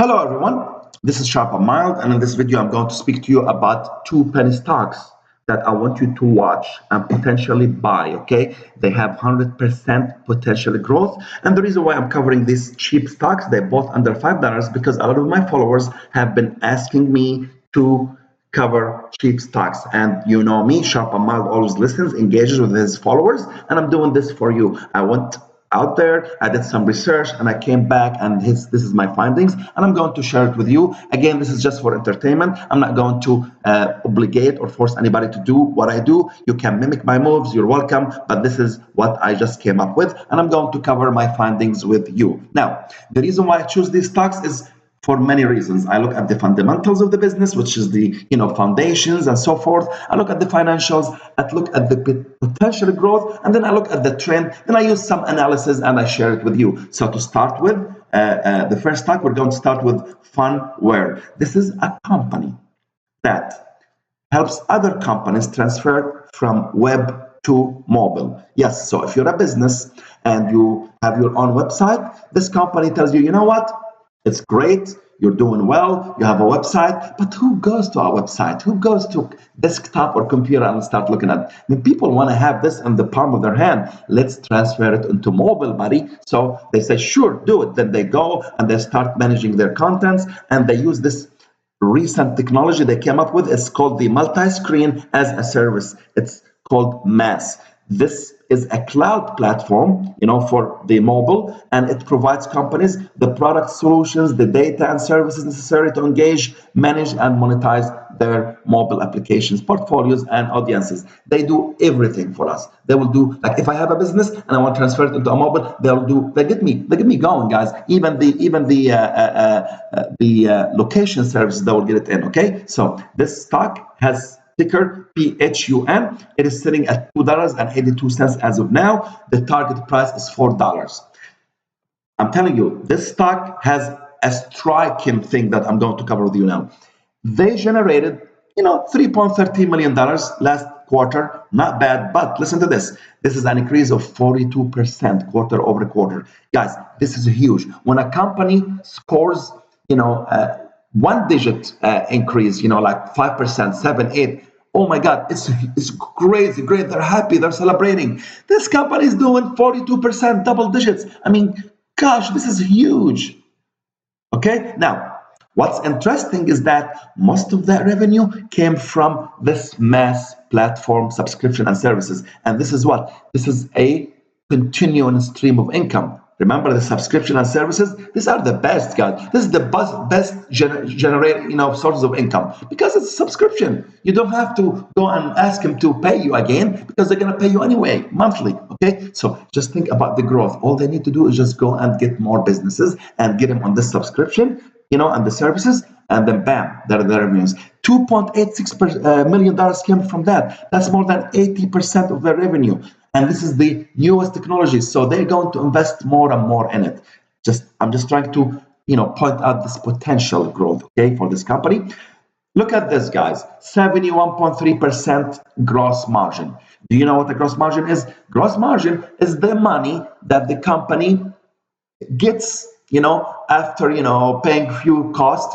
Hello everyone, this is Sharp and Mild, and in this video I'm going to speak to you about two penny stocks that I want you to watch and potentially buy, okay? They have 100% potential growth, and the reason why I'm covering these cheap stocks, they're both under $5, because a lot of my followers have been asking me to cover cheap stocks. And you know me, Sharp and Mild always listens, engages with his followers, and I'm doing this for you. I want out there. I did some research and I came back, and this is my findings, and I'm going to share it with you. Again, this is just for entertainment. I'm not going to obligate or force anybody to do what I do. You can mimic my moves, you're welcome, but this is what I just came up with, and I'm going to cover my findings with you. Now, the reason why I choose these stocks is for many reasons. I look at the fundamentals of the business, which is the foundations and so forth. I look at the financials, I look at the potential growth, and then I look at the trend. Then I use some analysis and I share it with you. So to start with, the first stock, we're going to start with Phunware. This is a company that helps other companies transfer from web to mobile. Yes, so if you're a business and you have your own website, this company tells you, you know what? It's great, you're doing well, you have a website, but who goes to our website? Who goes to desktop or computer and start looking at it? I mean, people want to have this in the palm of their hand. Let's transfer it into mobile, buddy. So they say, sure, do it. Then they go and they start managing their contents, and they use this recent technology they came up with. It's called the multi-screen as a service. It's called MaaS. This is a cloud platform, for the mobile, and it provides companies the product solutions, the data and services necessary to engage, manage, and monetize their mobile applications, portfolios, and audiences. They do everything for us. They will do, like, if I have a business and I want to transfer it into a mobile, they get me going, guys. Even the location services, they will get it in. Okay, so this stock has ticker PHUN. It is sitting at $2.82 as of now. The target price is $4. I'm telling you, this stock has a striking thing that I'm going to cover with you now. They generated, $3.13 million last quarter. Not bad, but listen to this. This is an increase of 42% quarter over quarter. Guys, this is huge. When a company scores, one digit increase, like 5%, 7, 8. Oh my God, it's crazy, great. They're happy, they're celebrating. This company is doing 42% double digits. I mean, gosh, this is huge. Okay, now, what's interesting is that most of that revenue came from this MaaS platform subscription and services. And this is what? This is a continuing stream of income. Remember, the subscription and services, these are the best, guys. This is the best generate, sources of income, because it's a subscription. You don't have to go and ask them to pay you again, because they're going to pay you anyway, monthly. Okay, so just think about the growth. All they need to do is just go and get more businesses and get them on this subscription, and the services, and then bam, there are the revenues. $2.86 million came from that. That's more than 80% of their revenue. And this is the newest technology, so they're going to invest more and more in it. I'm just trying to, point out this potential growth, okay, for this company. Look at this, guys. 71.3% gross margin. Do you know what the gross margin is? Gross margin is the money that the company gets, after, paying few costs,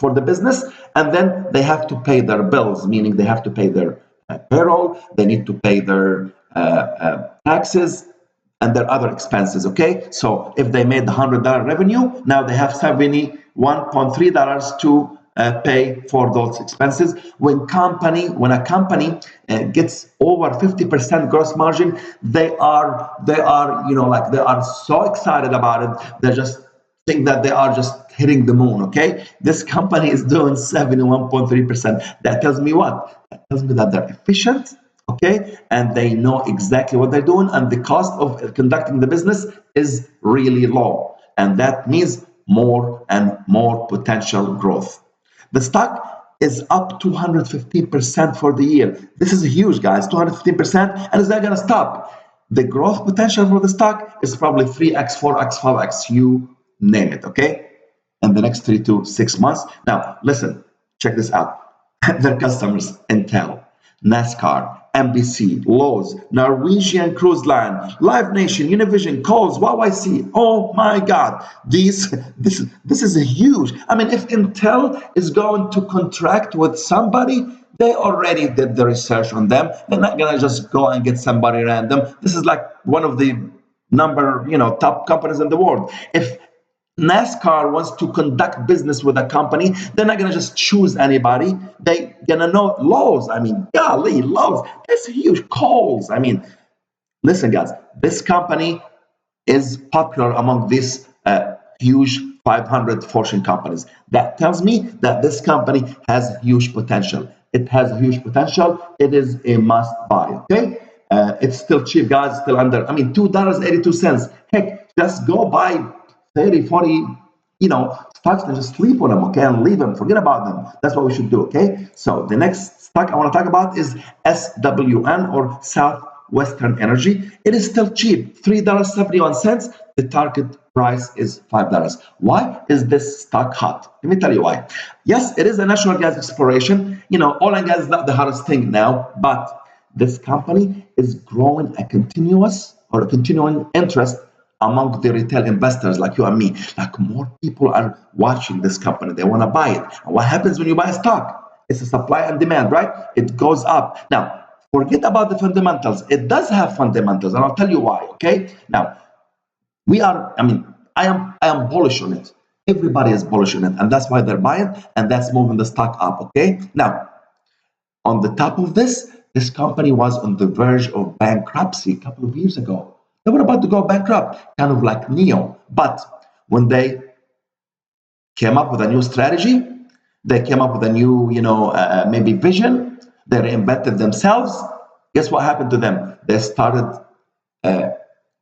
for the business, and then they have to pay their bills, meaning they have to pay their payroll, they need to pay their taxes and their other expenses. Okay, so if they made the $100 revenue, now they have $71.3 to pay for those expenses. When a company gets over 50% gross margin, they are they are so excited about it. They just think that they are just hitting the moon. Okay, this company is doing 71.3%. That tells me what? That tells me that they're efficient. Okay, and they know exactly what they're doing, and the cost of conducting the business is really low, and that means more and more potential growth. The stock is up 250% for the year. This is huge, guys, 250%, and it's not going to stop. The growth potential for the stock is probably 3x, 4x, 5x, you name it, okay, in the next 3 to 6 months. Now, listen, check this out. Their customers, Intel, NASCAR, NBC, Lowe's, Norwegian Cruise Line, Live Nation, Univision, Kohl's, YYC. Oh my God, this is huge. I mean, if Intel is going to contract with somebody, they already did the research on them. They're not gonna just go and get somebody random. This is like one of the top companies in the world. If NASCAR wants to conduct business with a company, they're not gonna just choose anybody. They gonna know Lowe's. I mean, golly, Lowe's. It's huge. Kohl's. I mean, listen, guys. This company is popular among these huge 500 Fortune companies. That tells me that this company has huge potential. It has huge potential. It is a must buy. Okay. It's still cheap, guys. Still under. I mean, $2.82. Heck, just go buy 30, 40, stocks and just sleep on them, okay, and leave them. Forget about them. That's what we should do, okay? So the next stock I want to talk about is SWN, or Southwestern Energy. It is still cheap, $3.71. The target price is $5. Why is this stock hot? Let me tell you why. Yes, it is a natural gas exploration. Oil and gas is not the hottest thing now, but this company is growing a continuing interest among the retail investors like you and me. Like, more people are watching this company. They want to buy it. And what happens when you buy a stock? It's a supply and demand, right? It goes up. Now, forget about the fundamentals. It does have fundamentals, and I'll tell you why, okay? Now, I am bullish on it. Everybody is bullish on it, and that's why they're buying, and that's moving the stock up, okay? Now, on the top of this company was on the verge of bankruptcy a couple of years ago. They were about to go bankrupt, kind of like NIO. But when they came up with a new strategy, they came up with a new, maybe vision, they reinvented themselves. Guess what happened to them? They started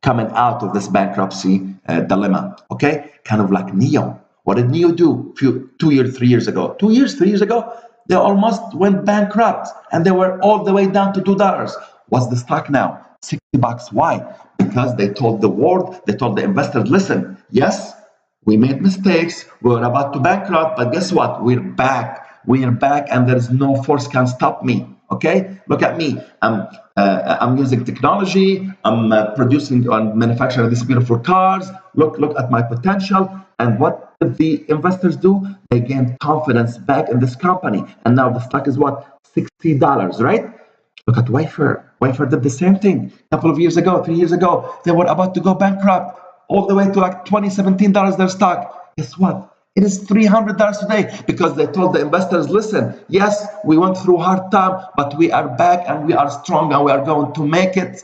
coming out of this bankruptcy dilemma, okay? Kind of like NIO. What did NIO do 3 years ago? 3 years ago, they almost went bankrupt, and they were all the way down to $2. What's the stock now? $60. Why? Because they told the world, they told the investors, listen, yes, we made mistakes, we're about to bankrupt, but guess what? We're back, and there's no force can stop me. Okay, look at me. I'm using technology. I'm producing and manufacturing these beautiful cars. Look at my potential. And what did the investors do? They gained confidence back in this company, and now the stock is what? $60, right? Look at Wayfair. Wayfair did the same thing a couple of years ago, 3 years ago. They were about to go bankrupt, all the way to like $17 their stock. Guess what? It is $300 today, because they told the investors, listen, yes, we went through a hard time, but we are back and we are strong and we are going to make it.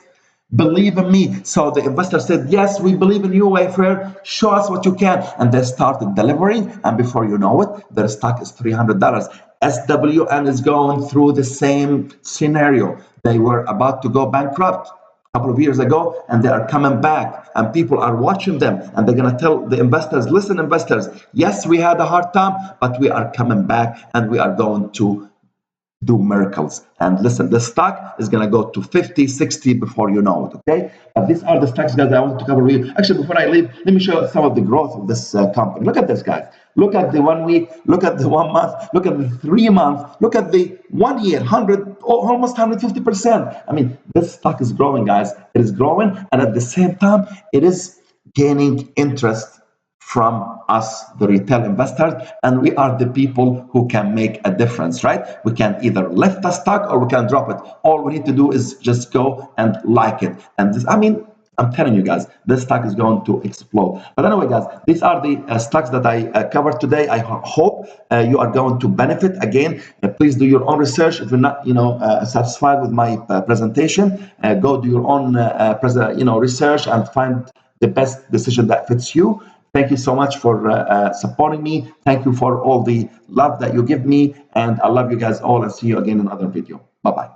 Believe in me. So the investor said, yes, we believe in you, Wayfair. Show us what you can. And they started delivering. And before you know it, their stock is $300. SWN is going through the same scenario. They were about to go bankrupt a couple of years ago, and they are coming back, and people are watching them, and they're going to tell the investors, listen, investors, yes, we had a hard time, but we are coming back, and we are going to do miracles. And listen, the stock is going to go to 50, 60 before you know it, okay? But these are the stocks, guys, that I want to cover with you. Actually, before I leave, let me show you some of the growth of this company. Look at this, guys. Look at the 1 week, look at the 1 month, look at the 3 month, look at the 1 year, almost 150%. I mean, this stock is growing, guys. It is growing, and at the same time, it is gaining interest from us, the retail investors, and we are the people who can make a difference, right? We can either lift the stock or we can drop it. All we need to do is just go and like it. And this, I'm telling you guys, this stock is going to explode. But anyway, guys, these are the stocks that I covered today. I hope you are going to benefit. Again, please do your own research. If you're not, satisfied with my presentation, go do your own, research and find the best decision that fits you. Thank you so much for supporting me. Thank you for all the love that you give me. And I love you guys all, and see you again in another video. Bye-bye.